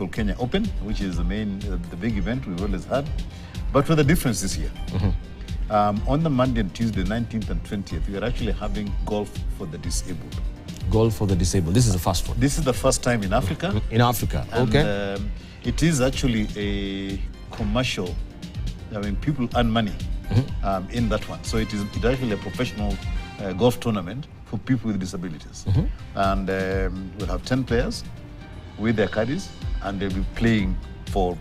called Kenya Open, which is the main, the big event we've always had. But with a difference this year. On the Monday and Tuesday, 19th and 20th, we are actually having golf for the disabled. Golf for the disabled. This is the first one. This is the first time in Africa. In Africa, okay. And, it is actually a commercial. I mean, people earn money in that one. So it's actually a professional golf tournament for people with disabilities. And we'll have 10 players with their caddies, and they'll be playing for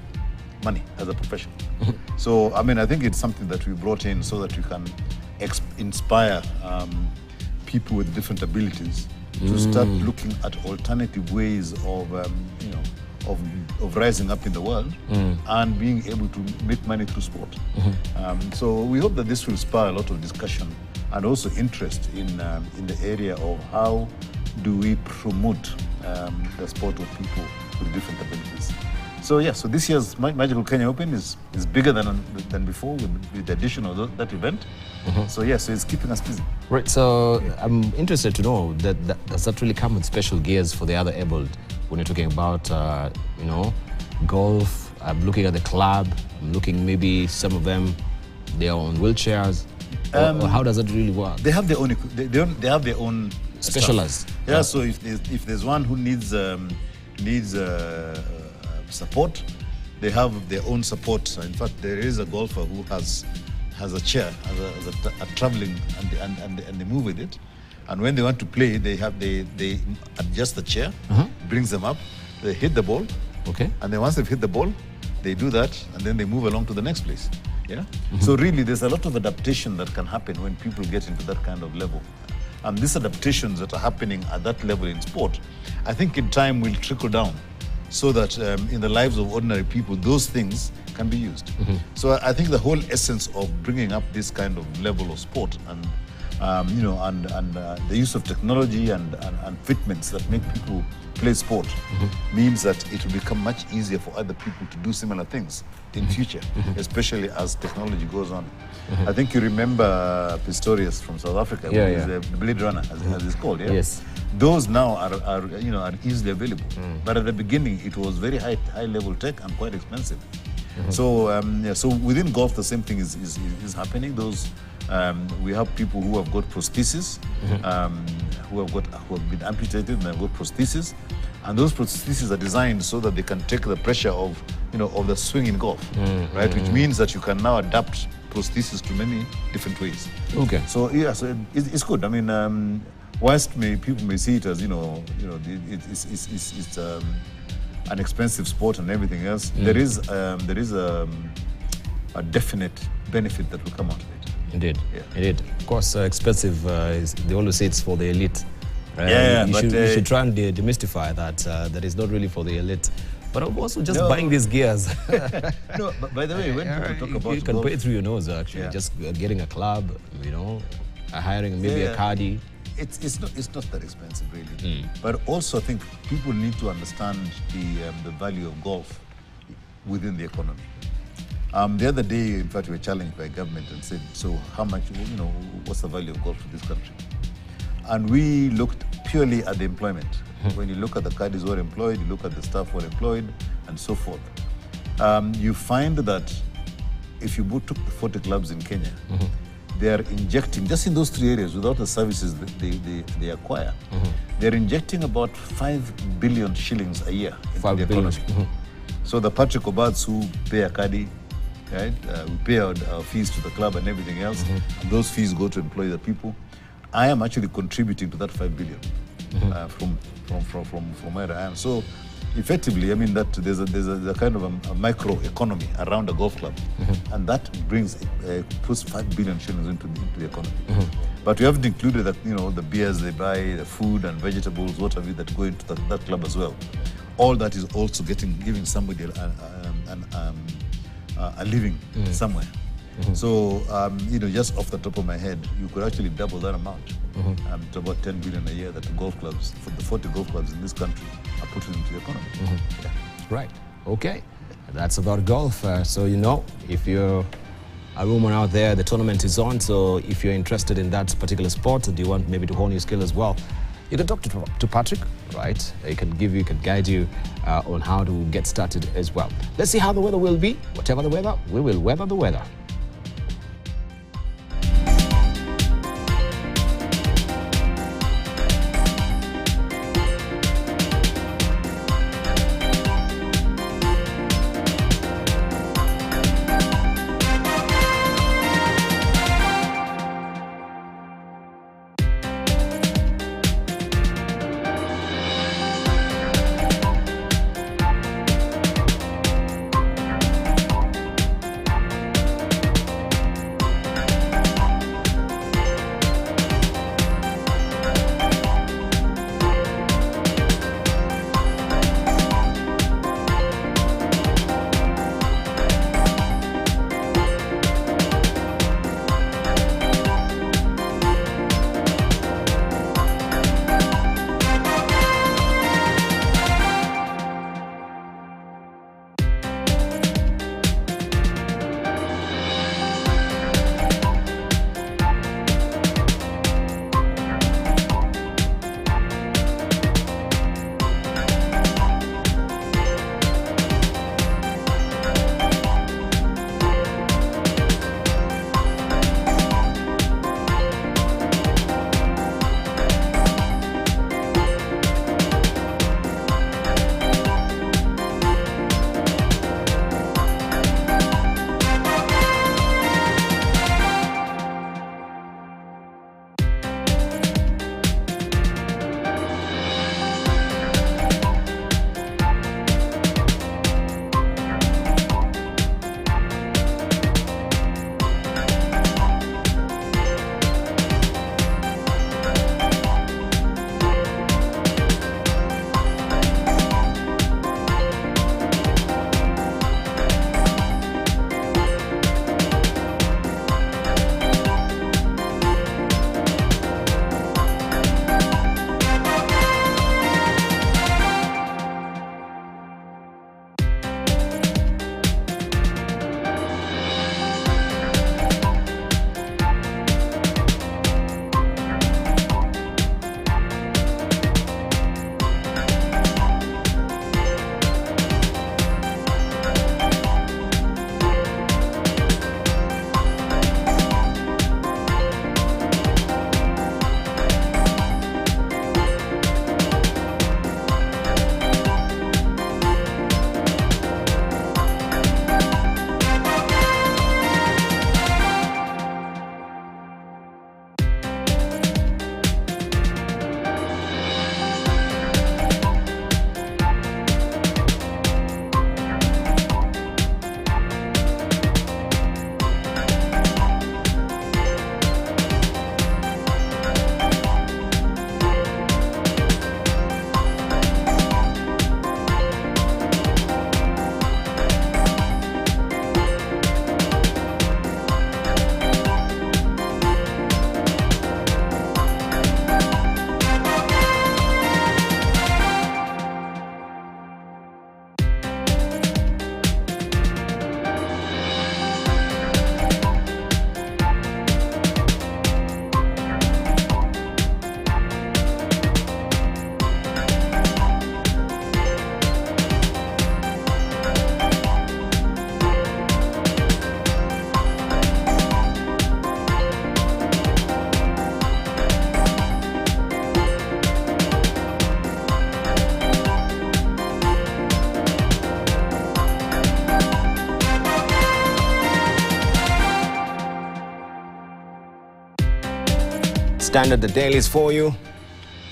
money as a profession. So, I mean, I think it's something that we brought in so that we can inspire people with different abilities to start looking at alternative ways of, you know, of rising up in the world and being able to make money through sport. So we hope that this will spur a lot of discussion and also interest in the area of how do we promote the sport of people with different abilities. So yeah, so this year's Magical Kenya Open is bigger than before with the addition of that event. So yeah, so it's keeping us busy. Right, so I'm interested to know does that really come with special gears for the other abled when you're talking about, you know, golf? I'm looking at the club, I'm looking maybe some of them, they are on wheelchairs. Or how does that really work? They have their own, they have their own specialized. Stuff. Yeah, so if there's one who needs support, they have their own support. In fact, there is a golfer who has a chair, has a traveling, and they move with it. And when they want to play, they adjust the chair, brings them up, they hit the ball. Okay. And then once they've hit the ball, they do that, and then they move along to the next place. Yeah. So really, there's a lot of adaptation that can happen when people get into that kind of level. And these adaptations that are happening at that level in sport, I think in time will trickle down, so that in the lives of ordinary people, those things can be used. So I think the whole essence of bringing up this kind of level of sport and you know, and the use of technology and fitments that make people play sport means that it will become much easier for other people to do similar things in future, especially as technology goes on. I think you remember Pistorius from South Africa, the Blade Runner, as it's called. Yeah? Yes. Those now are easily available, but at the beginning it was very high level tech and quite expensive. So so within golf the same thing is happening. Those we have people who have got prostheses, who have been amputated and have got prostheses, and those prostheses are designed so that they can take the pressure of the swing in golf, right? Which means that you can now adapt prostheses to many different ways. Okay. So yeah, so it's good. I mean, whilst people may see it as it's an expensive sport and everything else, there is a definite benefit that will come out of it. Indeed, indeed. Of course, expensive. They always say it's for the elite. You should try and demystify that. That is not really for the elite. But I'm also just buying these gears. No, but by the way, when people talk about you can golf, pay through your nose actually. Just getting a club, hiring maybe a caddy. It's not that expensive really. But also I think people need to understand the value of golf within the economy. The other day, in fact, we were challenged by government and said, so how much, what's the value of golf for this country? And we looked purely at the employment. When you look at the caddies who are employed, you look at the staff who are employed, and so forth. You find that if you took the 40 clubs in Kenya, they are injecting, just in those 3 areas, without the services that they acquire, they're injecting about 5 billion shillings a year into the economy. So the Patrick Obads who pay a caddy, right? We pay our fees to the club and everything else, and those fees go to employ the people. I am actually contributing to that 5 billion from where I am. So effectively, I mean that there's a kind of a micro economy around a golf club, and that puts 5 billion shillings into the economy. But we haven't included that the beers they buy, the food and vegetables, what have you, that go into that club as well. All that is also giving somebody a living somewhere. So just off the top of my head, you could actually double that amount to about 10 billion a year that the golf clubs, for the 40 golf clubs in this country, are putting into the economy. Right. Okay. That's about golf. So if you're a woman out there, the tournament is on. So if you're interested in that particular sport, and you want maybe to hone your skill as well, You can talk to Patrick, right? He can guide you on how to get started as well. Let's see how the weather will be. Whatever the weather, we will weather the weather. Standard the dailies for you.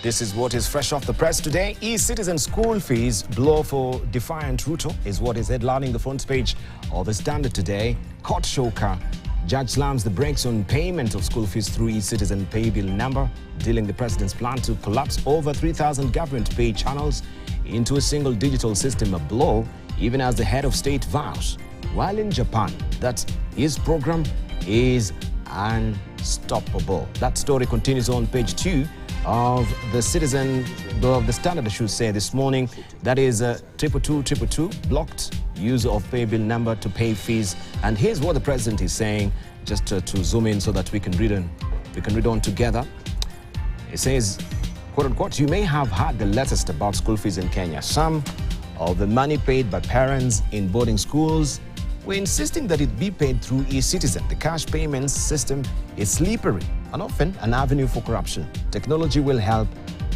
This is what is fresh off the press today. E-citizen school fees blow for defiant Ruto is what is headlining the front page of the Standard today. Court shocker. Judge slams the brakes on payment of school fees through e-citizen pay bill number, dealing the president's plan to collapse over 3,000 government pay channels into a single digital system a blow, even as the head of state vows. While in Japan, that his program is unstoppable. That story continues on page 2 of the Standard, I should say, this morning. That is 22222, blocked use of pay bill number to pay fees. And here's what the president is saying, just to zoom in so that we can read on together. It says, quote unquote, you may have heard the latest about school fees in Kenya. Some of the money paid by parents in boarding schools were insisting that it be paid through e-Citizen. The cash payments system is slippery and often an avenue for corruption. Technology will help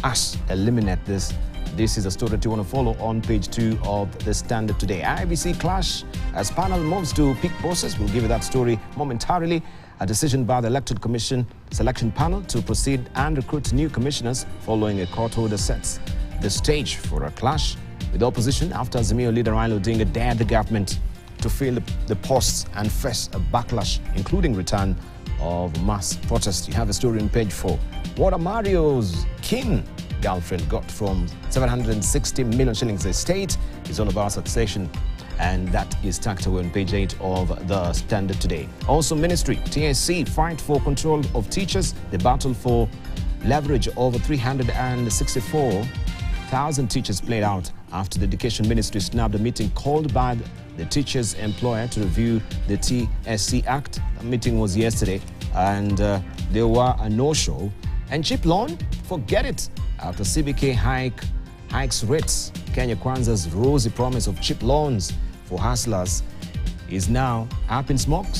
us eliminate this. This is a story that you want to follow on page 2 of The Standard today. IBC clash as panel moves to pick bosses. We'll give you that story momentarily. A decision by the Electoral Commission selection panel to proceed and recruit new commissioners following a court order sets the stage for a clash with opposition after Azimio leader Raila Odinga dared the government to fill the posts and face a backlash, including return of mass protest. You have a story on page 4. What are Mario's kin girlfriend got from 760 million shillings estate is all about succession, and that is tucked away on page 8 of The Standard today. Also, Ministry, TSC fight for control of teachers. The battle for leverage over 364,000 teachers played out after the Education Ministry snapped a meeting called by the teachers' employer to review the TSC Act. The meeting was yesterday, and there were a no-show. And cheap loan? Forget it. After CBK hikes rates, Kenya Kwanza's rosy promise of cheap loans for hustlers is now up in smoke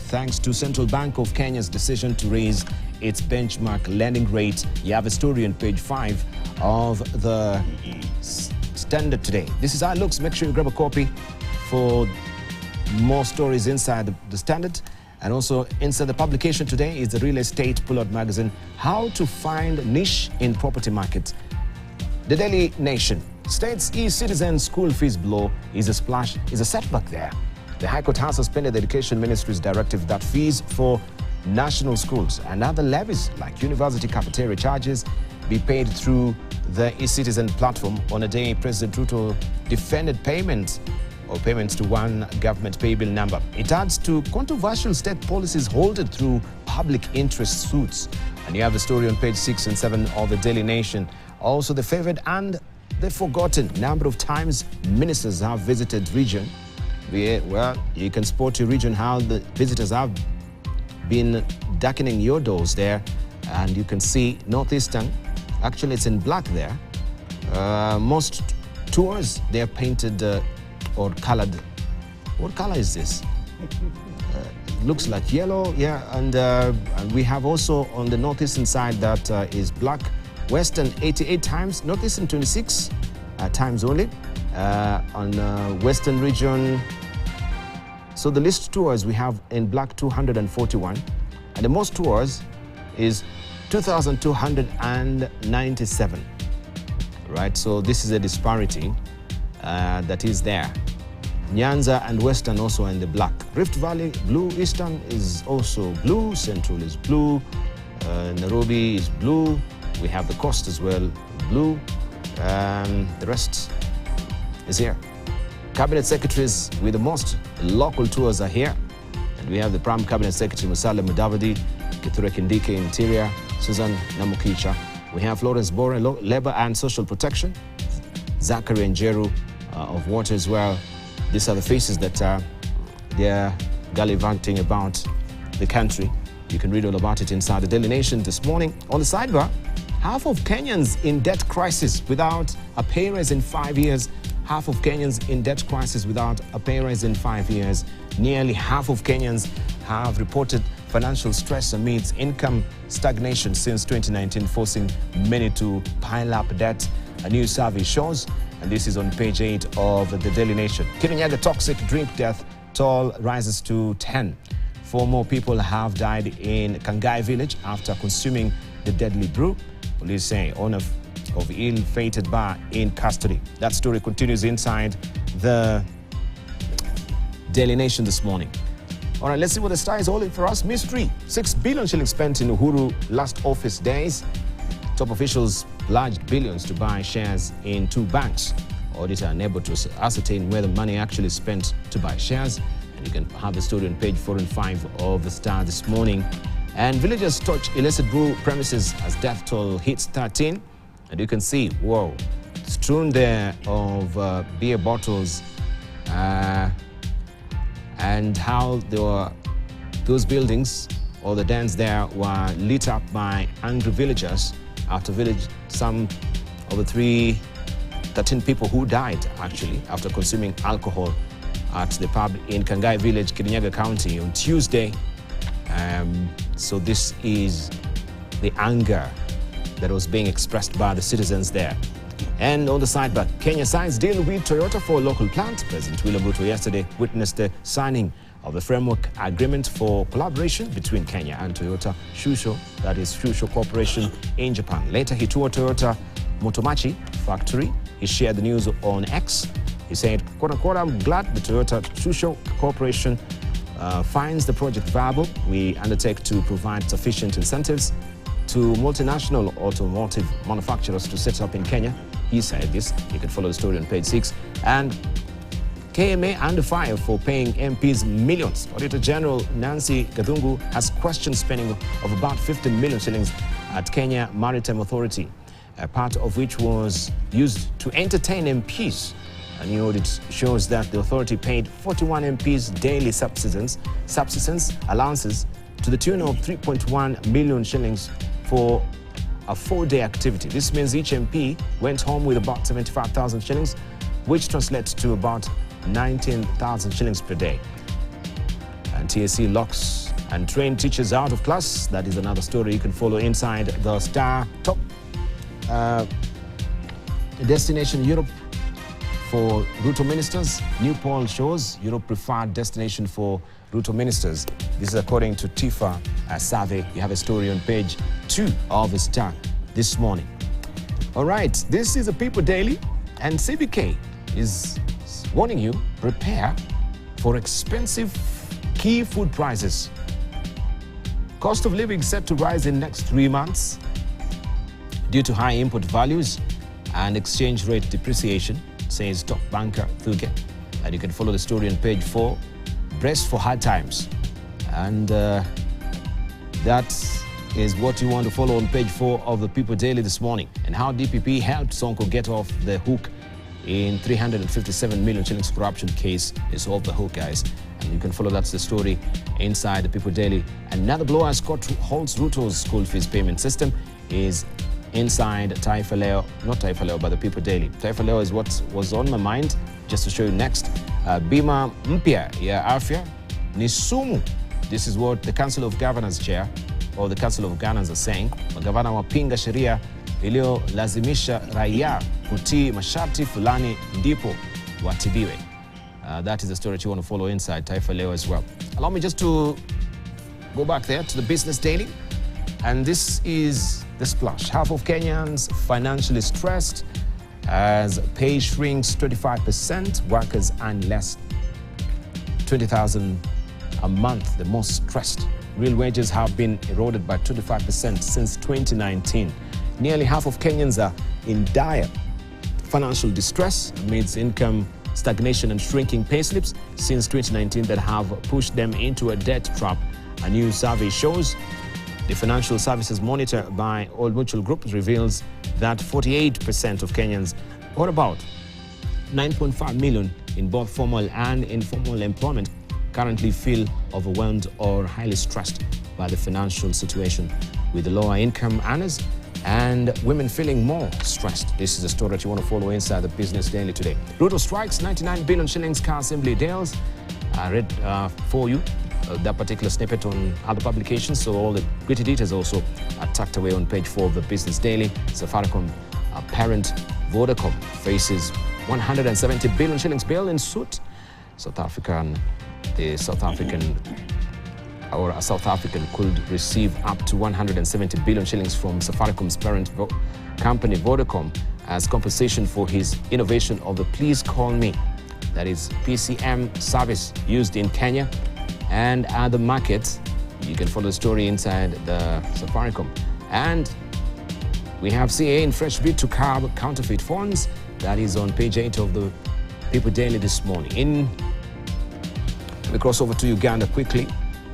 thanks to Central Bank of Kenya's decision to raise its benchmark lending rate. You have a story on page 5 of The Standard today. This is how it looks. Make sure you grab a copy for more stories inside The Standard. And also inside the publication today is the Real Estate Pullout magazine, How to Find Niche in Property Market. The Daily Nation states e-Citizen school fees blow is a setback there. The High Court has suspended the Education Ministry's directive that fees for national schools and other levies like university cafeteria charges be paid through the e-Citizen platform. On a day, President Ruto defended payments to one government pay bill number. It adds to controversial state policies halted through public interest suits. And you have the story on page 6 and 7 of the Daily Nation. Also, the favored and the forgotten number of times ministers have visited region. Well, you can spot your region, how the visitors have been darkening your doors there. And you can see Northeastern, actually it's in black there. Most tours, they're painted or colored. What color is this? Looks like yellow, yeah. And we have also on the northeastern side that is black. Western 88 times, northeastern 26 times only. On western region, so the least tours we have in black 241, and the most tours is 2,297. Right, so this is a disparity that is there. Nyanza and Western also in the black. Rift Valley, blue. Eastern is also blue. Central is blue. Nairobi is blue. We have the coast as well, blue. The rest is here. Cabinet secretaries with the most local tours are here. And we have the Prime Cabinet Secretary Musalia Mudavadi, Kithure Kindiki Interior, Susan Namukicha. We have Florence Bore, Labor and Social Protection, Zachary Njeru of Water as well. These are the faces that they're gallivanting about the country. You can read all about it inside the Daily Nation this morning. On the sidebar, half of Kenyans in debt crisis without a pay raise in 5 years. Half of Kenyans in debt crisis without a pay raise in 5 years. Nearly half of Kenyans have reported financial stress amidst income stagnation since 2019, forcing many to pile up debt. A new survey shows, and this is on page 8 of the Daily Nation. Kirinyaga toxic drink death toll rises to 10. 4 more people have died in Kangai village after consuming the deadly brew. Police say owner of ill-fated bar in custody. That story continues inside the Daily Nation this morning. All right, let's see what the star is holding for us. Mystery, 6 billion shillings spent in Uhuru last office days. Top officials pledged billions to buy shares in 2 banks. Auditor unable to ascertain where the money actually spent to buy shares. And you can have the story on page 4 and 5 of the Star this morning. And villagers touch illicit brew premises as death toll hits 13. And you can see, whoa, strewn there of beer bottles and how there were those buildings or the dens there were lit up by angry villagers after village, some of the 13 people who died actually after consuming alcohol at the pub in Kangai village, Kirinyaga County on Tuesday. So this is the anger that was being expressed by the citizens there. And on the sidebar, Kenya signs deal with Toyota for local plant. President Ruto yesterday witnessed the signing of the framework agreement for collaboration between Kenya and Toyota Shusho, that is Shusho Corporation in Japan. Later, he toured Toyota Motomachi factory. He shared the news on X. He said, quote unquote, I'm glad the Toyota Shusho Corporation finds the project viable. We undertake to provide sufficient incentives to multinational automotive manufacturers to set up in Kenya. He said this. You can follow the story on page 6. And KMA under fire for paying MPs millions. Auditor General Nancy Gathungu has questioned spending of about 50 million shillings at Kenya Maritime Authority, a part of which was used to entertain MPs. A new audit shows that the authority paid 41 MPs daily subsistence allowances to the tune of 3.1 million shillings for a 4-day activity. This means each MP went home with about 75,000 shillings, which translates to about 19,000 shillings per day. And TSC locks and train teachers out of class. That is another story you can follow inside the Star. Top destination Europe for Ruto ministers. New poll shows Europe preferred destination for Ruto ministers. This is according to TIFA survey. You have a story on page 2 of the Star this morning. All right, this is a People Daily, and CBK is warning you, prepare for expensive key food prices. Cost of living set to rise in next 3 months due to high input values and exchange rate depreciation, says top banker Thuge. And you can follow the story on page 4, brace for hard times. And that is what you want to follow on page 4 of the People Daily this morning. And how DPP helped Sonko get off the hook in 357 million shillings corruption case is off the hook, guys. And you can follow that's the story inside the People Daily. Another blow as court holds Ruto's school fees payment system is inside Taifa Leo, not Taifa Leo, but the People Daily. Taifa Leo is what was on my mind, just to show you next. Bima mpya ya afya ni sumu. This is what the Council of Governors chair, or the Council of Governors are saying. Magavana wapinga sheria iliyolazimisha raia kutii masharti fulani ndipo watibiwe. That is the story you want to follow inside Taifa Leo as well. Allow me just to go back there to the Business Daily. And this is the splash. Half of Kenyans financially stressed as pay shrinks 25%. Workers earn less, 20,000 a month, the most stressed. Real wages have been eroded by 25% since 2019. Nearly half of Kenyans are in dire financial distress amidst income stagnation and shrinking payslips since 2019 that have pushed them into a debt trap. A new survey shows. The Financial Services Monitor by Old Mutual Group reveals that 48% of Kenyans, or about 9.5 million in both formal and informal employment, currently feel overwhelmed or highly stressed by the financial situation, with the lower income earners and women feeling more stressed. This is a story that you want to follow inside the Business Daily today. Ruto strikes 99 billion shillings car assembly deals. I read for you that particular snippet on other publications, so all the gritty details also are tucked away on page 4 of the Business Daily. Safaricom parent Vodacom faces 170 billion shillings bail in suit. A South African could receive up to 170 billion shillings from Safaricom's parent company Vodacom as compensation for his innovation of the Please Call Me, that is PCM service used in Kenya and other markets. You can follow the story inside the Safaricom. And we have CAA in fresh bid to curb counterfeit funds. That is on page 8 of the People Daily this morning. Let me cross over to Uganda quickly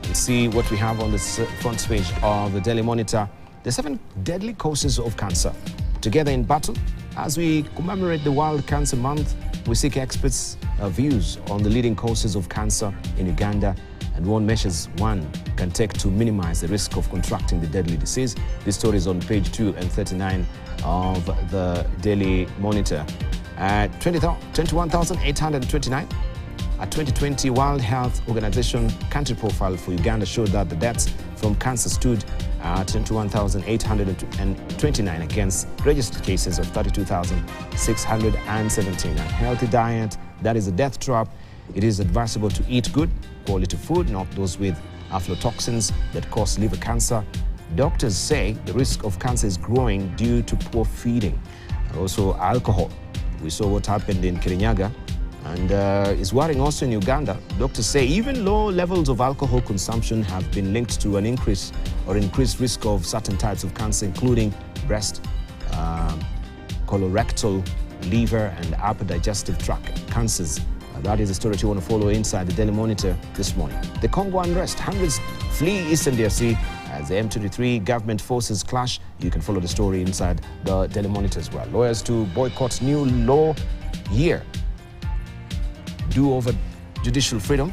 and see what we have on the front page of the Daily Monitor. The 7 deadly causes of cancer, together in battle. As we commemorate the World Cancer Month, we seek experts' views on the leading causes of cancer in Uganda and what measures one can take to minimize the risk of contracting the deadly disease. This story is on page 2 and 39 of the Daily Monitor. 21,829. A 2020 World Health Organization country profile for Uganda showed that the deaths from cancer stood at 21,829 against registered cases of 32,617. A healthy diet, that is a death trap. It is advisable to eat good, quality food, not those with aflatoxins that cause liver cancer. Doctors say the risk of cancer is growing due to poor feeding. Also, alcohol. We saw what happened in Kirinyaga, and is worrying also in Uganda. Doctors say even low levels of alcohol consumption have been linked to an increased risk of certain types of cancer, including breast, colorectal, liver, and upper digestive tract cancers. That is the story you want to follow inside the Daily Monitor this morning. The Congo unrest, hundreds flee Eastern DRC as the M23 government forces clash. You can follow the story inside the Daily Monitor as well. Lawyers to boycott new law year. Do over judicial freedom.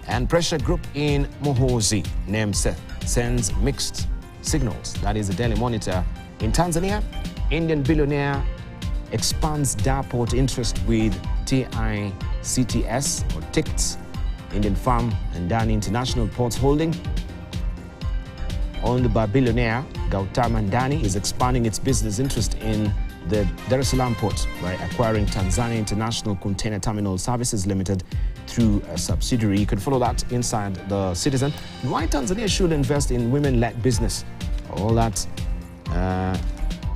And pressure group in Muhoozi named sends mixed signals. That is the Daily Monitor. In Tanzania, Indian billionaire expands Darport interest with TICTS or TICTS, Indian Farm and Dani International Ports Holding. Owned by billionaire Gautama Ndani, is expanding its business interest in the Dar es Salaam port by acquiring Tanzania International Container Terminal Services Limited through a subsidiary. You can follow that inside the Citizen. Why Tanzania should invest in women-led business. All that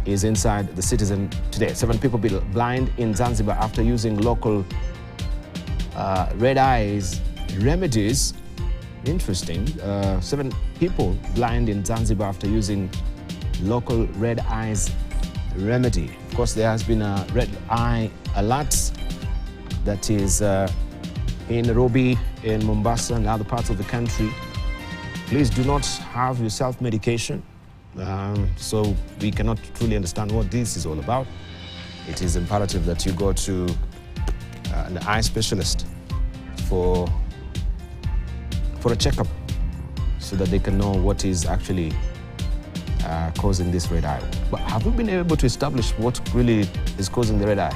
is inside the Citizen today. 7 people blind in Zanzibar after using local red eyes remedies. Interesting. 7 people blind in Zanzibar after using local red eyes remedy. Of course, there has been a red eye alert that is in Nairobi, in Mombasa, and other parts of the country. Please do not have your self-medication. So we cannot truly understand what this is all about. It is imperative that you go to an eye specialist for a checkup so that they can know what is actually causing this red eye. But have we been able to establish what really is causing the red eye?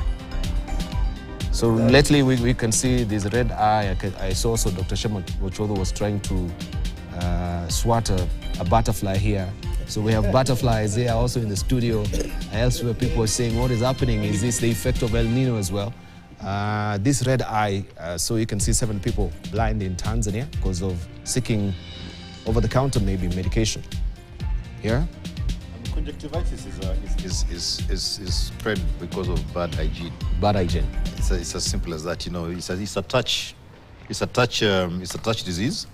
So lately we can see this red eye. I saw also Dr. Shema Mochodo was trying to swat a butterfly here. So we have butterflies here also in the studio. Elsewhere people are saying what is happening. Is this the effect of El Nino as well? This red eye, so you can see 7 people blind in Tanzania because of seeking over-the-counter maybe medication. Yeah? Conjunctivitis is spread because of bad hygiene. Bad hygiene. It's as simple as that. You know, it's a touch disease.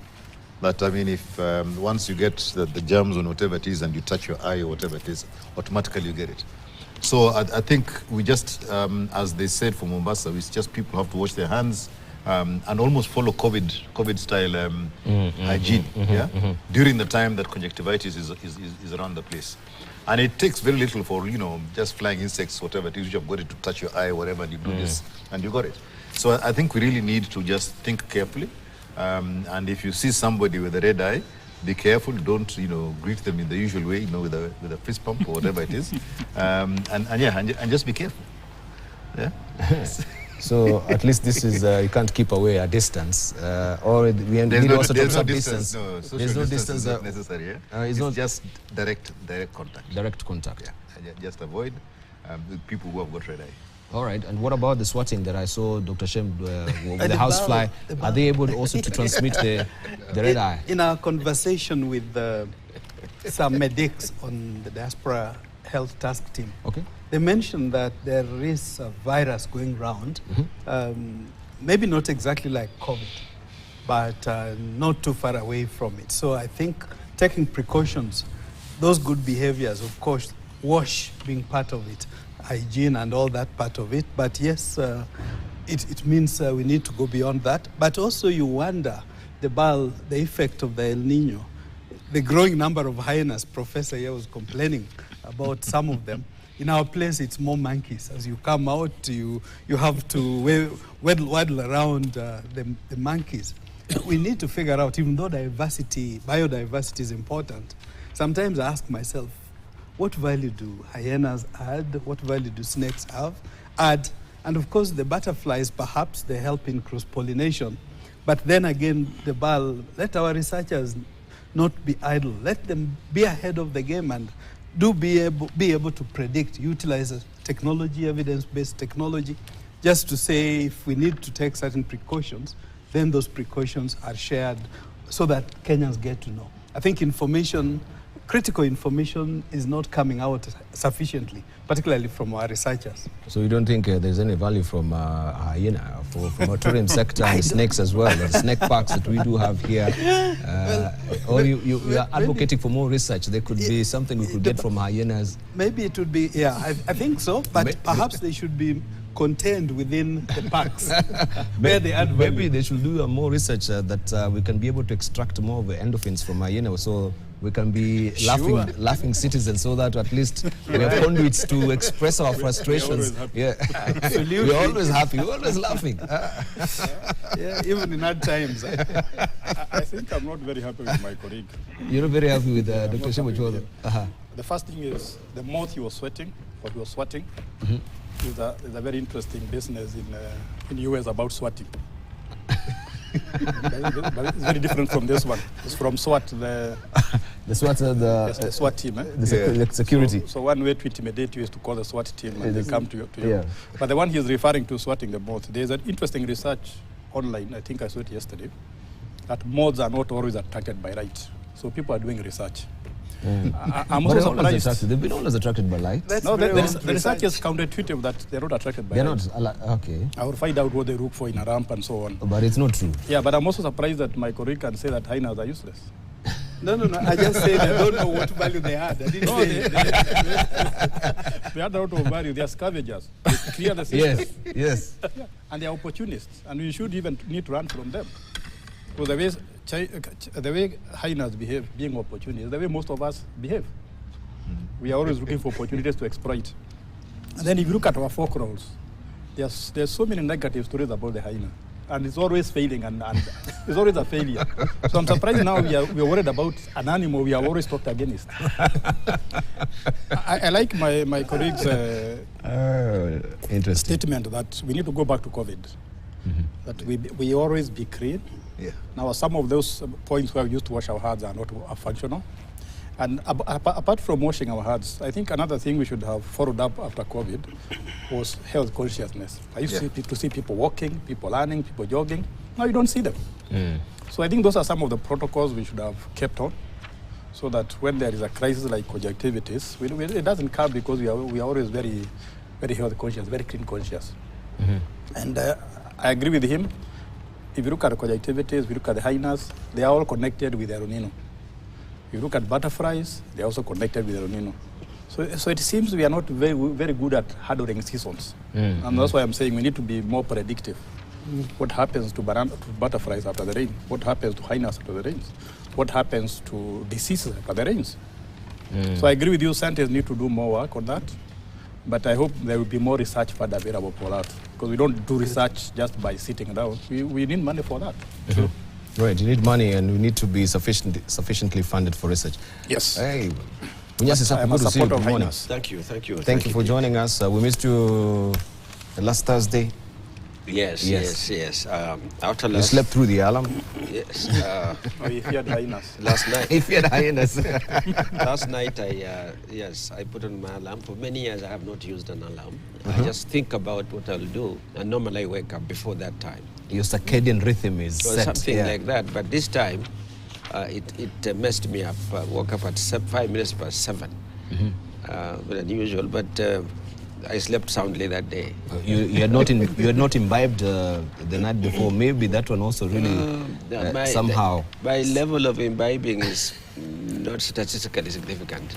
But I mean, if once you get the germs on whatever it is and you touch your eye or whatever it is, automatically you get it. So I think we just, as they said for Mombasa, it's just people have to wash their hands and almost follow COVID style hygiene. During the time that conjunctivitis is around the place. And it takes very little for, you know, just flying insects, whatever it is, you have got it to touch your eye, whatever, and you do this, and you got it. So I think we really need to just think carefully. And if you see somebody with a red eye, be careful. Don't, you know, greet them in the usual way, you know, with a fist pump or whatever it is. And just be careful. Yeah. So at least this is you can't keep away a distance, or we need also some distance. No, there's no distance necessary. Yeah? It's not just direct contact. Direct contact. Yeah. Just avoid with people who have got red eye. All right, and what about the swatting that I saw Dr. Shem with the housefly? Are they able also to transmit the red eye? In our conversation with some medics on the diaspora health task team, okay, they mentioned that there is a virus going around, maybe not exactly like COVID, but not too far away from it. So I think taking precautions, those good behaviors, of course, wash being part of it, hygiene and all that part of it. But yes, it means we need to go beyond that. But also you wonder the effect of the El Nino. The growing number of hyenas, Professor here was complaining about some of them. In our place, it's more monkeys. As you come out, you have to waddle around the monkeys. we need to figure out, even though biodiversity is important, sometimes I ask myself, what value do hyenas add? What value do snakes add? And of course, the butterflies, perhaps they help in cross-pollination. But then again, let our researchers not be idle. Let them be ahead of the game and be able to predict, utilize technology, evidence-based technology, just to say if we need to take certain precautions, then those precautions are shared so that Kenyans get to know. I think critical information is not coming out sufficiently, particularly from our researchers. So you don't think there's any value from hyena, from our tourism sector and snakes as well, the snake parks that we do have here? Or you are advocating for more research? There could be something we could get from hyenas. Maybe it would be, I think so, but perhaps they should be contained within the parks. Where they add value. Maybe they should do more research that we can be able to extract more of the endorphins from hyena, so we can be laughing citizens, so that at least we have conduits to express our frustrations. We're We're always happy. We're always laughing. Even in hard times. I think I'm not very happy with my colleague. You're not very happy with Dr. Shemucholo? The first thing is the mouth he was sweating, is a very interesting business in US about swatting. but it's very different from this one. It's from SWAT, the SWAT, the SWAT team. The security. So one way to intimidate you is to call the SWAT team and they come to you. Yeah. But the one he's referring to, swatting the moths, there's an interesting research online, I think I saw it yesterday, that moths are not always attracted by light. So people are doing research. I'm also surprised. They've been always attracted by light. The research is counterintuitive that they're not attracted by light. They're not, okay. I will find out what they look for in a ramp and so on. But it's not true. Yeah, but I'm also surprised that my colleague can say that hyenas are useless. No. I just said I don't know what value they add. I didn't say they add a lot of value. They are scavengers. They clear the system. Yes. Yeah. And they are opportunists. And we should even need to run from them. Because the way hyenas behave, being opportunists, the way most of us behave. We are always looking for opportunities to exploit. And then if you look at our folk roles, there's so many negative stories about the hyena. And it's always failing, and it's always a failure. So I'm surprised now we are worried about an animal we have always talked against. I like my colleague's statement that we need to go back to COVID. That we always be clean. Yeah. Now, some of those points where we used to wash our hands are not functional. And apart from washing our hands, I think another thing we should have followed up after COVID was health consciousness. I used to see people walking, people running, people jogging. Now you don't see them. So I think those are some of the protocols we should have kept on, so that when there is a crisis like conjunctivitis, it doesn't come because we are always very, very health conscious, very clean conscious. And I agree with him. If you look at the conjunctivitis, if you look at the hyenas, they are all connected with El Nino. If you look at butterflies, they are also connected with El Nino. So it seems we are not very, very good at handling seasons. And that's why I'm saying we need to be more predictive. What happens to butterflies after the rain? What happens to hyenas after the rains? What happens to diseases after the rains? So I agree with you, scientists need to do more work on that. But I hope there will be more research fund available for that. Because we don't do research just by sitting down. We need money for that. Right, you need money and we need to be sufficiently funded for research. Yes. Hey, good to see you. Good morning. Thank you. Thank you for joining us. We missed you last Thursday. Yes. After You last... slept through the alarm? Yes. We feared hyenas. Last night. If you had hyenas. Last night, I put on my alarm. For many years, I have not used an alarm. I just think about what I'll do, and normally I wake up before that time. Your circadian rhythm is set. Something like that. But this time, it messed me up. I woke up at 5 minutes past 7. Very unusual, but I slept soundly that day. You had not imbibed the night before. Maybe that one also really somehow. My level of imbibing is not statistically significant.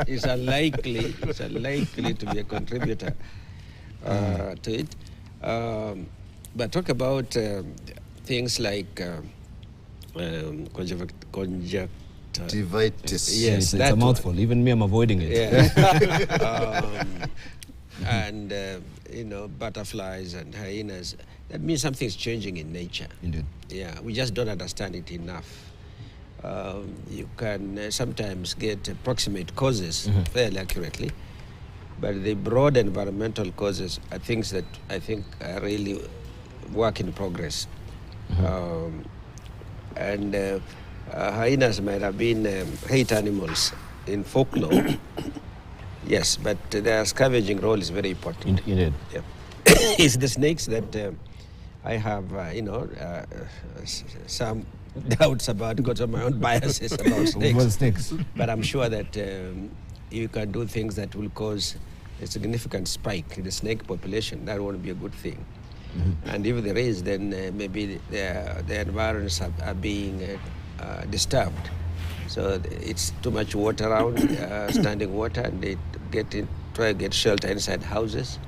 It's unlikely to be a contributor to it. But talk about things like conjunctivitis. Yes, it's a mouthful. Even me, I'm avoiding it. Yeah. And butterflies and hyenas. that means something's changing in nature. Indeed. Yeah, we just don't understand it enough. You can sometimes get approximate causes fairly accurately, but the broad environmental causes are things that I think are really work in progress. Hyenas might have been hate animals in folklore, yes, but their scavenging role is very important. Indeed. Yeah. It's the snakes that I have, some doubts about because of my own biases about snakes. But I'm sure that you can do things that will cause a significant spike in the snake population. That won't be a good thing. And if there is, then maybe the environments are being disturbed. So it's too much water around, standing water, and they try to get shelter inside houses,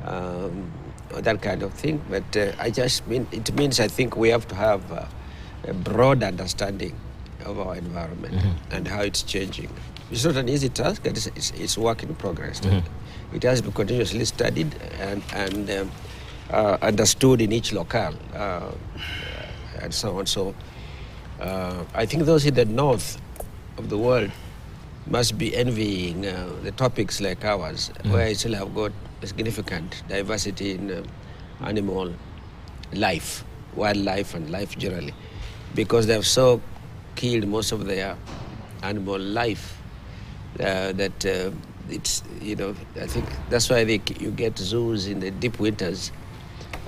or that kind of thing. But it means I think we have to have a broad understanding of our environment and how it's changing. It's not an easy task. It's work in progress. It has to be continuously studied and understood in each locale and so on. So I think those in the north of the world must be envying the topics like ours, where you still have got a significant diversity in animal life, wildlife and life generally, because they have so killed most of their animal life that it's, I think that's why you get zoos in the deep winters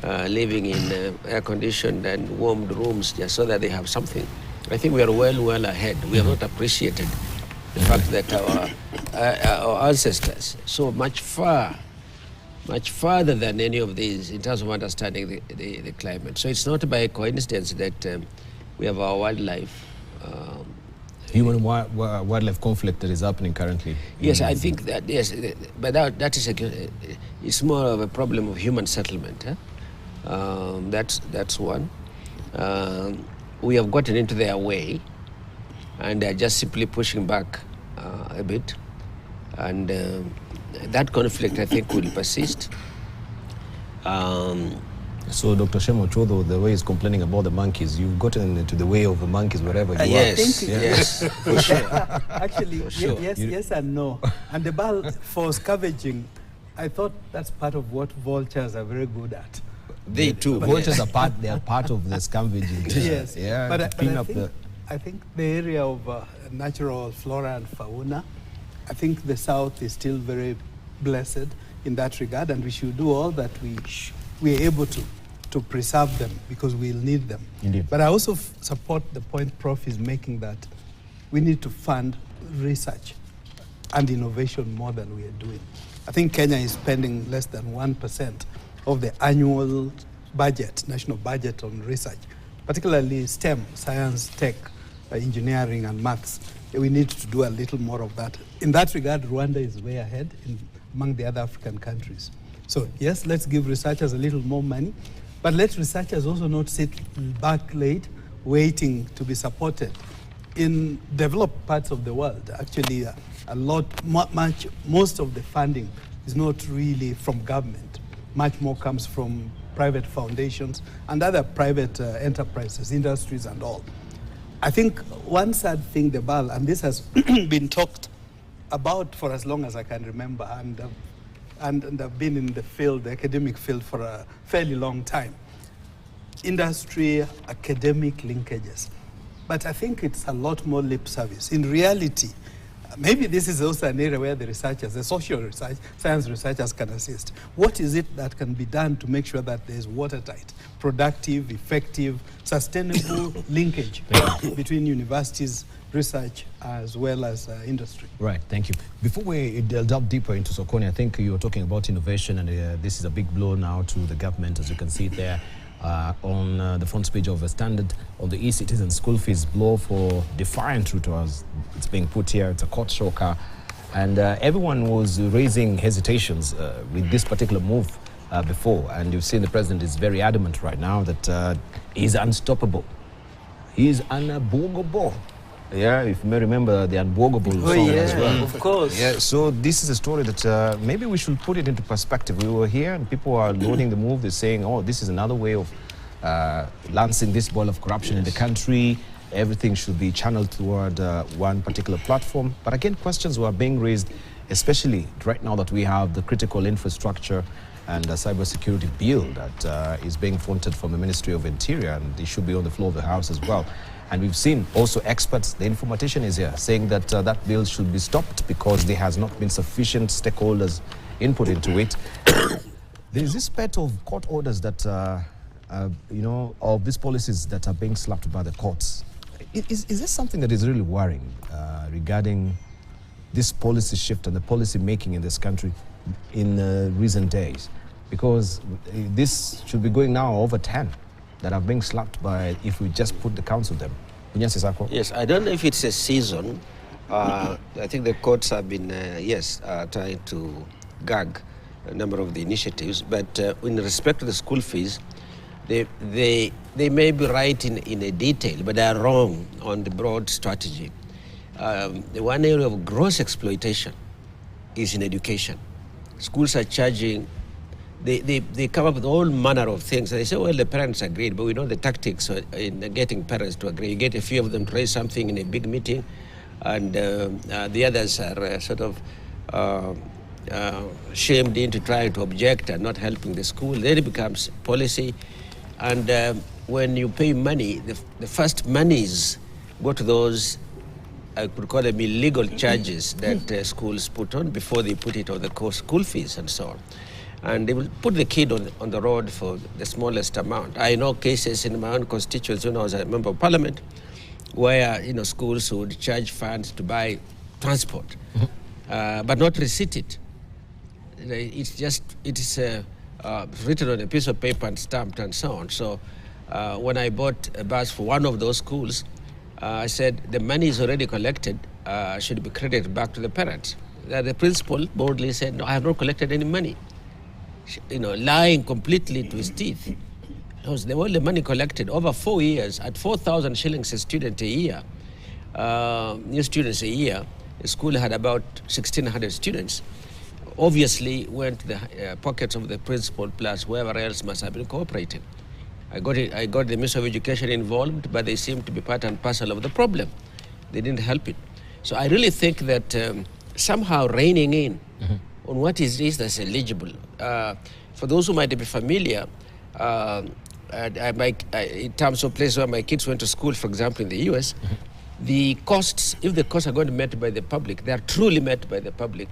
living in air-conditioned and warmed rooms just so that they have something. I think we are well ahead. We have not appreciated the fact that our ancestors so much farther than any of these in terms of understanding the climate. So it's not by coincidence that we have our wildlife. Human wildlife conflict that is happening currently. Yes, I think that, yes, but that is it's more of a problem of human settlement. That's one. We have gotten into their way, and they're just simply pushing back a bit. And that conflict, I think, will persist. So, Dr. Shemo Chodho, the way he's complaining about the monkeys, you've gotten into the way of the monkeys wherever you yes, are. Yes, for sure. Actually, For sure. yes and no. And the ball for scavenging, I thought that's part of what vultures are very good at. They too. Vultures are part of the scavenging. Yes, Yeah, but I I think the area of natural flora and fauna, I think the South is still very blessed in that regard, and we should do all that we are able to preserve them, because we'll need them. Indeed. But I also support the point Prof is making, that we need to fund research and innovation more than we are doing. I think Kenya is spending less than 1% of the annual budget, national budget on research, particularly STEM, science, tech, engineering and maths. We need to do a little more of that. In that regard, Rwanda is way ahead among the other African countries. So yes, let's give researchers a little more money, but let researchers also not sit back late waiting to be supported. In developed parts of the world, actually most of the funding is not really from government. Much more comes from private foundations and other private enterprises, industries and all. I think one sad thing, and this has been talked about for as long as I can remember, and I've been in the field, the academic field, for a fairly long time. Industry, academic linkages. But I think it's a lot more lip service. In reality, maybe this is also an area where the researchers, the social research, science researchers can assist. What is it that can be done to make sure that there's watertight, productive, effective, sustainable linkage between universities, research, as well as industry? Right, thank you. Before we delve deeper into Sokoni, I think you were talking about innovation, and this is a big blow now to the government, as you can see there. On the front page of a Standard, on the e-citizen school fees blow for defiant Ruto, as it's being put here. It's a court shocker, and everyone was raising hesitations with this particular move before, and you've seen the president is very adamant right now that he's unstoppable. He's unabogable. Yeah, if you may remember the Unbogable song as well. Of course. Yeah, so this is a story that maybe we should put it into perspective. We were here and people are loading the move. They're saying, oh, this is another way of lancing this ball of corruption in the country. Everything should be channeled toward one particular platform. But again, questions were being raised, especially right now that we have the critical infrastructure and the cybersecurity bill that is being fronted from the Ministry of Interior, and it should be on the floor of the House as well. And we've seen also experts, the informatician is here, saying that that bill should be stopped because there has not been sufficient stakeholders input into it. There is this spate of court orders that, of these policies that are being slapped by the courts. Is this something that is really worrying regarding this policy shift and the policy making in this country in recent days? Because this should be going now over 10 that are being slapped by, if we just put the count of them. Yes, I don't know if it's a season. I think the courts have been, trying to gag a number of the initiatives, but in respect to the school fees, they may be right in a detail, but they are wrong on the broad strategy. The one area of gross exploitation is in education. Schools are charging, they come up with all manner of things. They say, well, the parents agreed, but we know the tactics in getting parents to agree. You get a few of them to raise something in a big meeting, and the others are sort of shamed into trying to object and not helping the school. Then it becomes policy. And when you pay money, the first monies go to those, I could call them illegal charges that schools put on before they put it on the school fees and so on. And they will put the kid on the road for the smallest amount. I know cases in my own constituency when I was a member of parliament where schools would charge funds to buy transport, but not receipt it. It is written on a piece of paper and stamped and so on. So when I bought a bus for one of those schools, I said the money is already collected, should be credited back to the parents. The principal boldly said, no, I have not collected any money. Lying completely to his teeth. Because all the money collected over 4 years at 4,000 shillings a student a year, new students a year, the school had about 1,600 students. Obviously went to the pockets of the principal plus whoever else must have been cooperating. I got the Ministry of Education involved, but they seemed to be part and parcel of the problem. They didn't help it. So I really think that somehow reining in on what is this that's eligible. For those who might be familiar, in terms of places where my kids went to school, for example, in the US, the costs, if the costs are going to be met by the public, they are truly met by the public.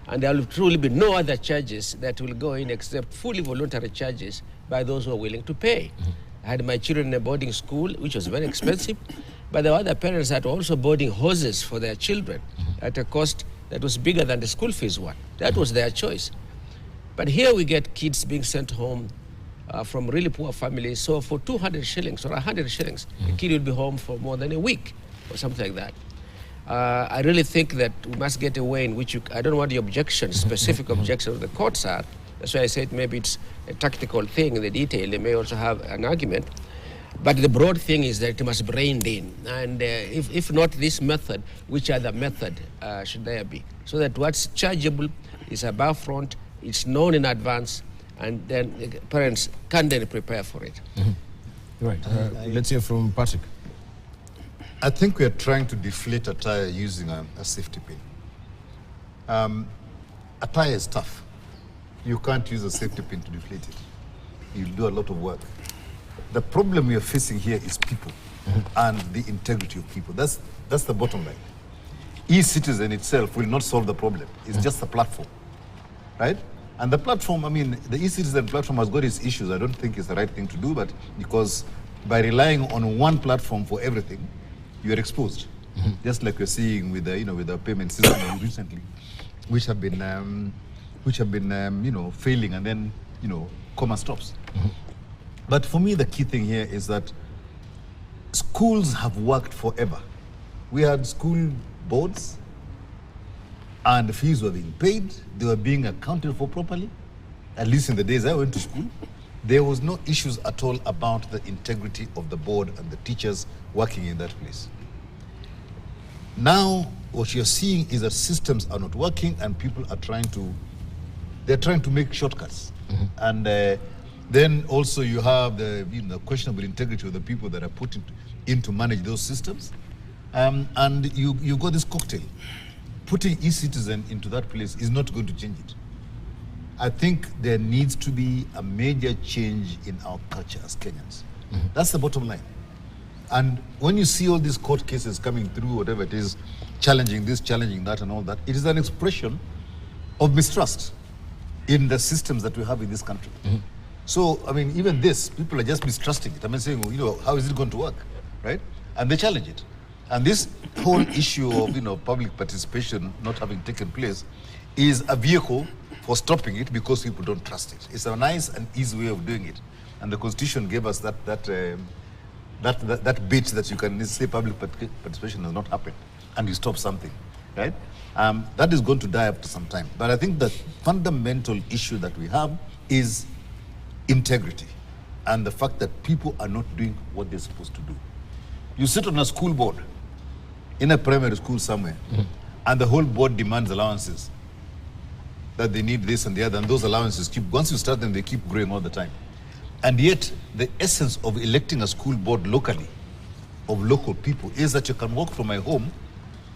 And there will truly be no other charges that will go in except fully voluntary charges by those who are willing to pay. I had my children in a boarding school, which was very expensive, but there were other parents that were also boarding horses for their children at a cost that was bigger than the school fees one. That was their choice. But here we get kids being sent home from really poor families. So for 200 shillings or 100 shillings, the kid will be home for more than a week or something like that. I really think that we must get a way in which I don't know what the objections, specific objections of the courts are. That's why I said maybe it's a tactical thing in the detail. They may also have an argument. But the broad thing is that it must be reined in. And if not this method, which other method should there be? So that what's chargeable is above front, it's known in advance, and then the parents can then prepare for it. Right. Let's hear from Patrick. I think we are trying to deflate a tire using a safety pin. A tire is tough. You can't use a safety pin to deflate it. You'll do a lot of work. The problem we are facing here is people and the integrity of people. That's the bottom line. E-citizen itself will not solve the problem. It's just a platform, right? And the platform, the e-citizen platform has got its issues. I don't think it's the right thing to do, but because by relying on one platform for everything, you are exposed. Just like we're seeing with the, with the payment system recently, which have been, failing, and then, comma stops. But for me, the key thing here is that schools have worked forever. We had school boards, and the fees were being paid. They were being accounted for properly. At least in the days I went to school, there was no issues at all about the integrity of the board and the teachers working in that place. Now, what you're seeing is that systems are not working and people are trying to make shortcuts. And then also you have the questionable integrity of the people that are put in to manage those systems. And you got this cocktail. Putting e-citizen into that place is not going to change it. I think there needs to be a major change in our culture as Kenyans. That's the bottom line. And when you see all these court cases coming through, whatever it is, challenging this, challenging that and all that, it is an expression of mistrust in the systems that we have in this country. So, I mean, even this, people are just mistrusting it. I mean, saying, how is it going to work, right? And they challenge it. And this whole issue of, public participation not having taken place is a vehicle for stopping it because people don't trust it. It's a nice and easy way of doing it. And the Constitution gave us that bit that you can say public participation has not happened and you stop something, right? That is going to die after some time. But I think the fundamental issue that we have is integrity and the fact that people are not doing what they're supposed to do. You sit on a school board in a primary school somewhere and the whole board demands allowances, that they need this and the other, and those allowances once you start them, they keep growing all the time. And yet, the essence of electing a school board locally, of local people, is that you can walk from my home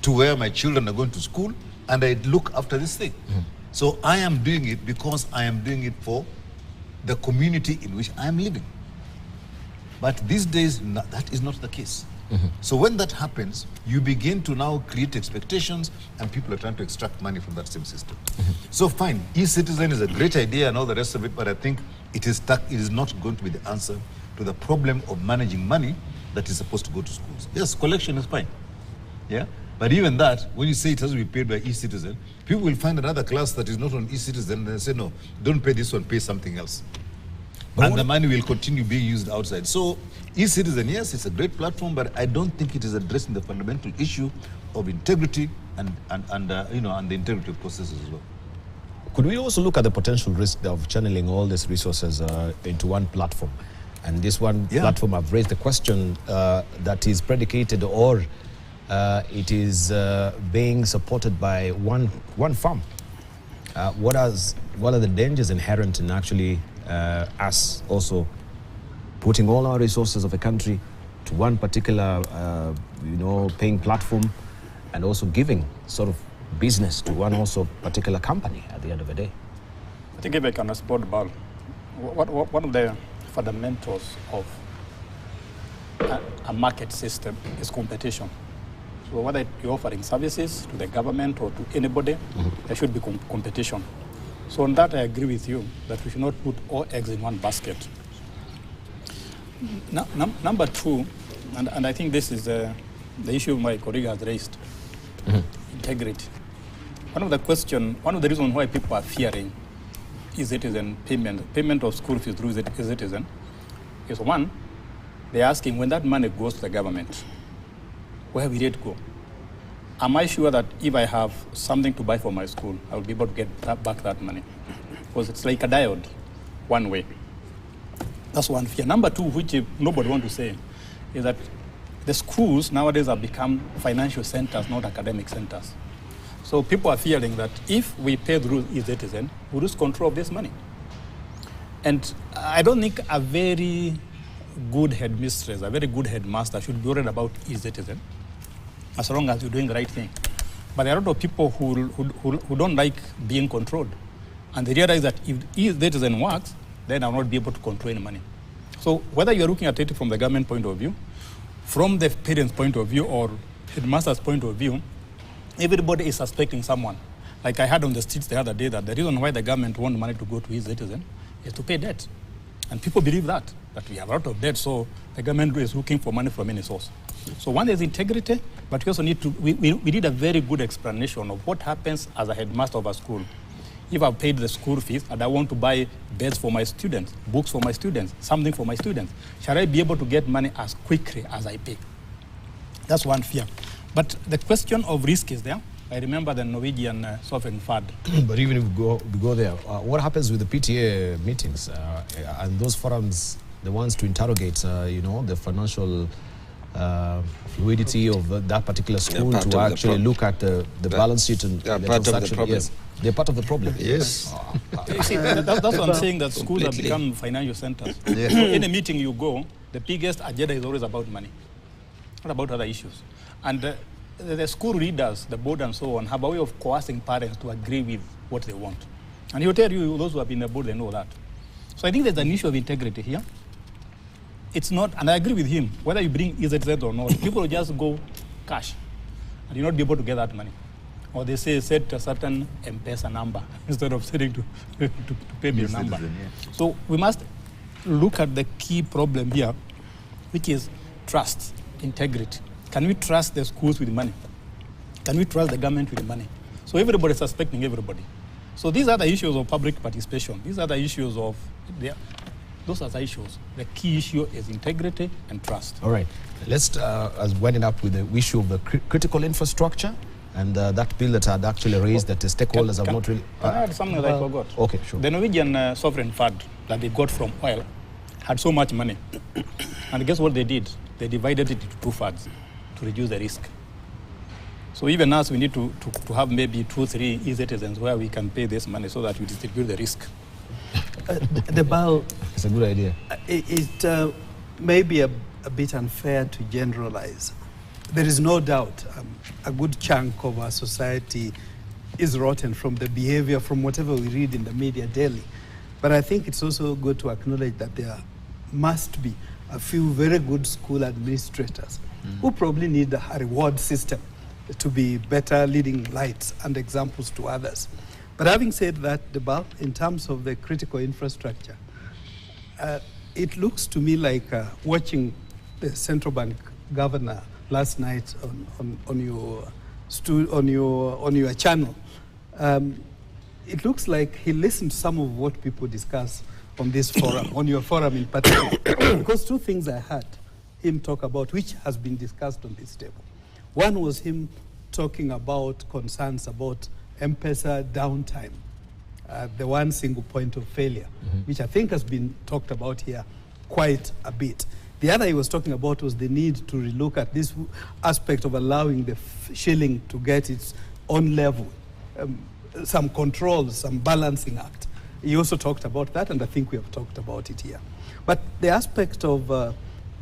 to where my children are going to school, and I look after this thing. So I am doing it because I am doing it for the community in which I am living. But these days, that is not the case. So when that happens, you begin to now create expectations and people are trying to extract money from that same system. So fine, e-citizen is a great idea and all the rest of it, but I think it is not going to be the answer to the problem of managing money that is supposed to go to schools. Yes, collection is fine. Yeah, but even that, when you say it has to be paid by e-citizen, people will find another class that is not on e-citizen and they say, no, don't pay this one, pay something else. And the money will continue being used outside. So e-citizen, yes, it's a great platform, but I don't think it is addressing the fundamental issue of integrity and the integrity of processes as well. Could we also look at the potential risk of channeling all these resources into one platform? And this one platform, I've raised the question that is predicated or it is being supported by one firm. What are the dangers inherent in actually us also putting all our resources of a country to one particular, paying platform, and also giving sort of business to one also particular company at the end of the day? I think if I can respond, Bal, one of the fundamentals of a market system is competition. So whether you're offering services to the government or to anybody, there should be competition. So on that, I agree with you that we should not put all eggs in one basket. Number two, and I think this is the issue my colleague has raised, integrity. One of the reasons why people are fearing e-citizen payment of school fees through e-citizen is, one, they're asking, when that money goes to the government, where will it go? Am I sure that if I have something to buy for my school, I will be able to get back that money? Because it's like a diode, one way. That's one fear. Number two, which nobody wants to say, is that the schools nowadays have become financial centers, not academic centers. So people are fearing that if we pay through e-citizen, we lose control of this money. And I don't think a very good headmistress, a very good headmaster should be worried about e-citizen, as long as you're doing the right thing. But there are a lot of people who don't like being controlled. And they realize that if e-citizen works, then I'll not be able to control any money. So whether you're looking at it from the government point of view, from the parents' point of view, or headmaster's point of view, everybody is suspecting someone. Like I heard on the streets the other day that the reason why the government wants money to go to e-citizen is to pay debt. And people believe that we have a lot of debt, so the government is looking for money from any source. So one is integrity, but we also need to, we need a very good explanation of what happens as a headmaster of a school. If I've paid the school fees and I want to buy beds for my students, books for my students, something for my students, shall I be able to get money as quickly as I pay? That's one fear. But the question of risk is there. I remember the Norwegian sovereign fund. But even if we go there, what happens with the PTA meetings and those forums, the ones to interrogate, the financial fluidity of that particular school part to of the actually look at the balance sheet and They're the part of the transaction? problem. Yes, they're part of the problem. Yes. You see, that's what I'm saying, that schools have Completely. become financial centers. Yes. So in a meeting you go, the biggest agenda is always about money, not about other issues. And the school leaders, the board and so on, have a way of coercing parents to agree with what they want. And he'll tell you, those who have been in the board, they know that. So I think there's an issue of integrity here. It's not, and I agree with him, whether you bring EZZ or not, people will just go cash, and you'll not be able to get that money. Or they say set a certain M-Pesa number instead of setting to pay the number. Yeah. So we must look at the key problem here, which is trust, integrity. Can we trust the schools with money? Can we trust the government with money? So everybody is suspecting everybody. So these are the issues of public participation. These are the issues of, those are the issues. The key issue is integrity and trust. All right. Let's, as winding up with the issue of the critical infrastructure and that bill that had actually raised that the stakeholders have not really... Can I add something that I forgot? Okay, sure. The Norwegian sovereign fund that they got from oil had so much money. And guess what they did? They divided it into two funds to reduce the risk. So even us, we need to have maybe 2-3 e-citizens where we can pay this money so that we distribute the risk. The bill, It's a good idea. it may be a bit unfair to generalize. There is no doubt a good chunk of our society is rotten from the behavior, from whatever we read in the media daily. But I think it's also good to acknowledge that there must be a few very good school administrators who probably need a reward system to be better leading lights and examples to others. But having said that, Debal, in terms of the critical infrastructure, it looks to me like watching the central bank governor last night on your channel. It looks like he listened to some of what people discuss on this forum, on your forum in particular. Because two things I heard him talk about, which has been discussed on this table. One was him talking about concerns about M-Pesa downtime, the one single point of failure, which I think has been talked about here quite a bit. The other he was talking about was the need to relook at this aspect of allowing the shilling to get its own level, some controls, some balancing act. He also talked about that, and I think we have talked about it here. But the aspect of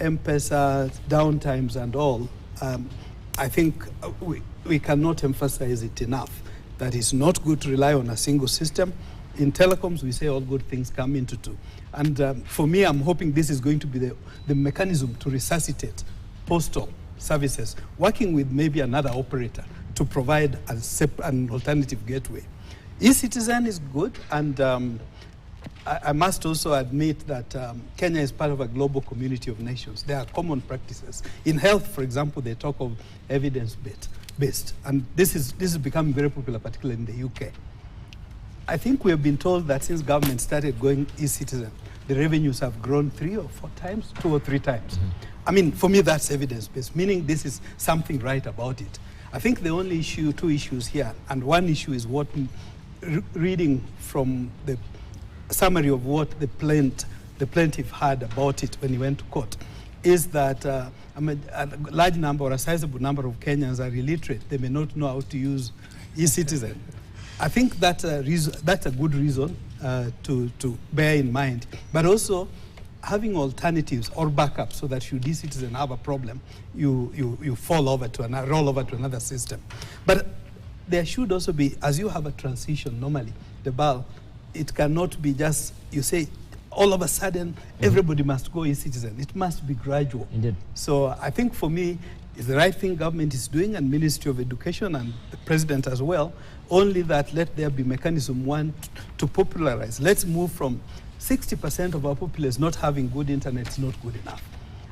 M-Pesa, downtimes and all, I think we cannot emphasize it enough, that it's not good to rely on a single system. In telecoms, we say all good things come into two. And for me, I'm hoping this is going to be the mechanism to resuscitate postal services, working with maybe another operator to provide an alternative gateway. E-Citizen is good, and I must also admit that Kenya is part of a global community of nations. There are common practices. In health, for example, they talk of evidence-based, and this is becoming very popular, particularly in the UK. I think we have been told that since government started going e-citizen, the revenues have grown 3 or 4 times, 2 or 3 times. I mean, for me, that's evidence-based, meaning this is something right about it. I think the only issue, 2 issues here, and one issue is what, reading from the summary of what the plaintiff had about it when he went to court, is that a large number or a sizable number of Kenyans are illiterate. They may not know how to use e-citizen. I think that's a good reason to bear in mind, but also having alternatives or backups so that should e-citizen have a problem, you roll over to another system. But there should also be, as you have a transition normally, the BAL, it cannot be just, you say, all of a sudden, everybody must go e-citizen. It must be gradual. Indeed. So I think for me, it's the right thing government is doing, and Ministry of Education and the President as well, only that let there be mechanism one to popularize. Let's move from 60% of our populace not having good internet is not good enough.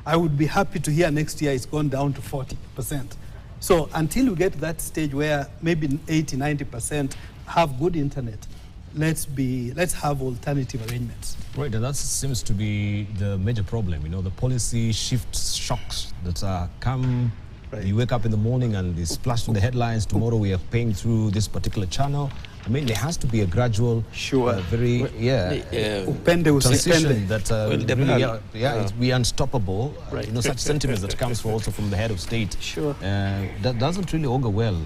I would be happy to hear next year it's gone down to 40%. So until we get to that stage where maybe 80, 90% have good internet, let's have alternative arrangements. Right, and that seems to be the major problem. You know, the policy shift shocks that come. Right. You wake up in the morning and it's splashed in the headlines. Tomorrow we are paying through this particular channel, I mean, there has to be a gradual, very, transition that really, we are unstoppable. You know, such sentiments that comes also from the head of state. That doesn't really augur well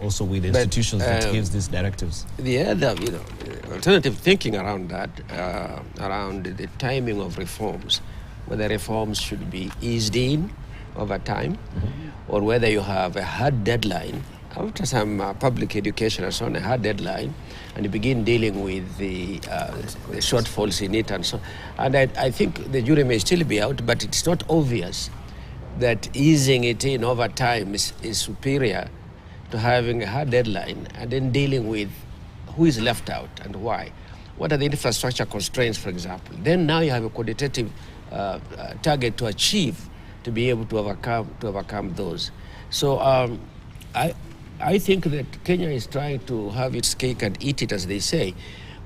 also with institutions that gives these directives. The other, alternative thinking around that, around the timing of reforms, whether reforms should be eased in over time, or whether you have a hard deadline. After some public education and so on, a hard deadline, and you begin dealing with the shortfalls in it and so on. And I think the jury may still be out, but it's not obvious that easing it in over time is superior to having a hard deadline and then dealing with who is left out and why. What are the infrastructure constraints, for example? Then now you have a quantitative target to achieve to be able to overcome those. So I think that Kenya is trying to have its cake and eat it, as they say.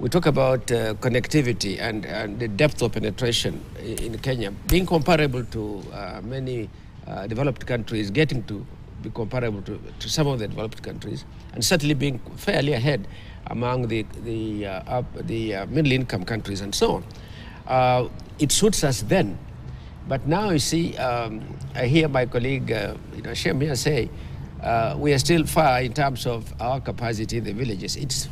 We talk about connectivity and the depth of penetration in Kenya being comparable to many developed countries, getting to be comparable to some of the developed countries, and certainly being fairly ahead among the middle income countries and so on. It suits us then. But now you see, I hear my colleague Shem here say, we are still far in terms of our capacity in the villages.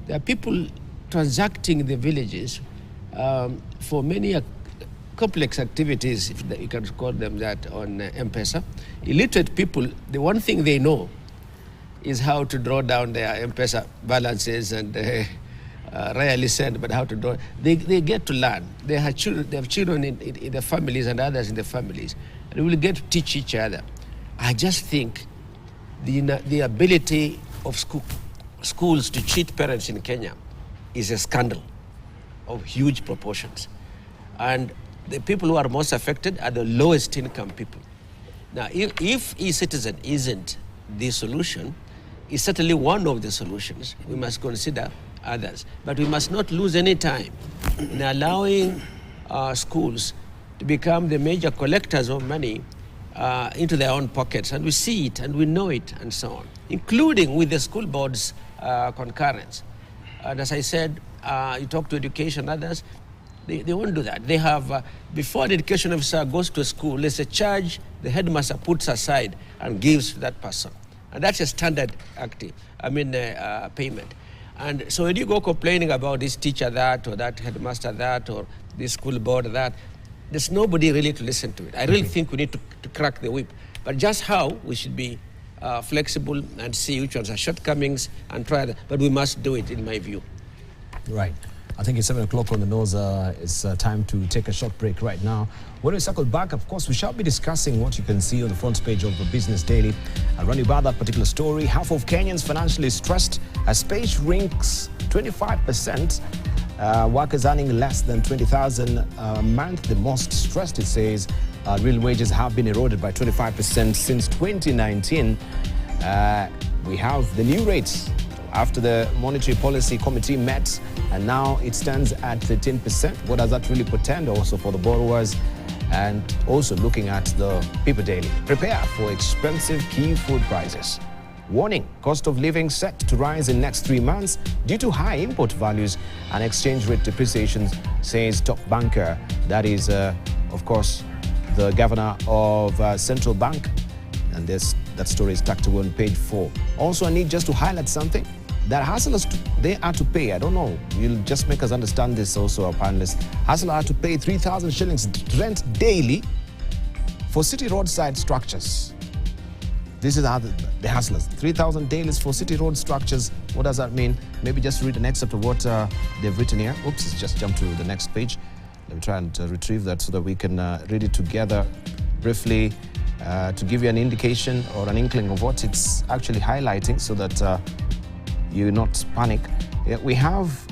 There are people transacting in the villages for many complex activities, if you can call them that, on M-Pesa. Illiterate people, the one thing they know is how to draw down their M-Pesa balances and rarely send, but how to draw. They get to learn. They have children in the families and others in the families, and we will get to teach each other. I just think the ability of schools to cheat parents in Kenya is a scandal of huge proportions. And the people who are most affected are the lowest income people. Now, if e-citizen isn't the solution, it's certainly one of the solutions. We must consider others. But we must not lose any time in allowing schools to become the major collectors of money into their own pockets. And we see it and we know it and so on, including with the school board's concurrence. And as I said, you talk to education, others, they won't do that. They have, before the education officer goes to a school, there's a charge the headmaster puts aside and gives to that person. And that's a standard payment. And so when you go complaining about this teacher that, or that headmaster that, or this school board that, there's nobody really to listen to it. I really think we need to crack the whip. But just how, we should be flexible and see which ones are shortcomings and try that. But we must do it, in my view. Right. I think it's 7 o'clock on the nose. It's time to take a short break right now. When we circle back, of course, we shall be discussing what you can see on the front page of the Business Daily. I'll run you about that particular story. Half of Kenyans financially stressed as pay shrinks 25%. Workers earning less than 20,000 a month, the most stressed, it says. Real wages have been eroded by 25% since 2019. We have the new rates after the Monetary Policy Committee met, and now it stands at 13%. What does that really portend also for the borrowers? And also looking at the People Daily. Prepare for expensive key food prices. Warning, cost of living set to rise in next 3 months due to high import values and exchange rate depreciation, says top banker. That is, of course, the governor of Central Bank. And that story is tucked away on page 4. Also, I need just to highlight something that hustlers, they are to pay. I don't know, you'll just make us understand this also, our panelists. Hustlers are to pay 3,000 shillings rent daily for city roadside structures. This is how the hustlers, 3,000 dailies for city road structures. What does that mean? Maybe just read an excerpt of what they've written here. Oops, it's just jumped to the next page. Let me try and retrieve that so that we can read it together briefly to give you an indication or an inkling of what it's actually highlighting so that you not panic. We have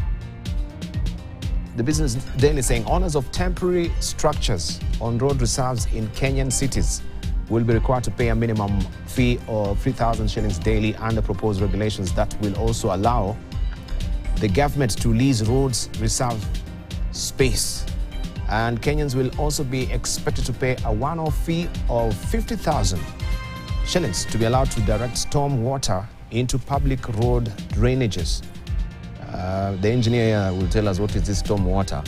the Business Daily saying owners of temporary structures on road reserves in Kenyan cities will be required to pay a minimum fee of 3,000 shillings daily under proposed regulations that will also allow the government to lease roads reserve space. And Kenyans will also be expected to pay a one-off fee of 50,000 shillings to be allowed to direct storm water into public road drainages. The engineer will tell us what is this storm water.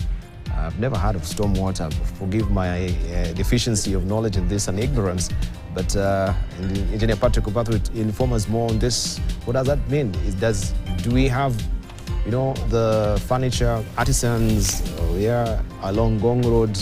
I've never heard of storm water. Forgive my deficiency of knowledge in this and ignorance, but Engineer Patrick Ubathu will inform us more on this. What does that mean? Do we have, the furniture artisans here along Gong Road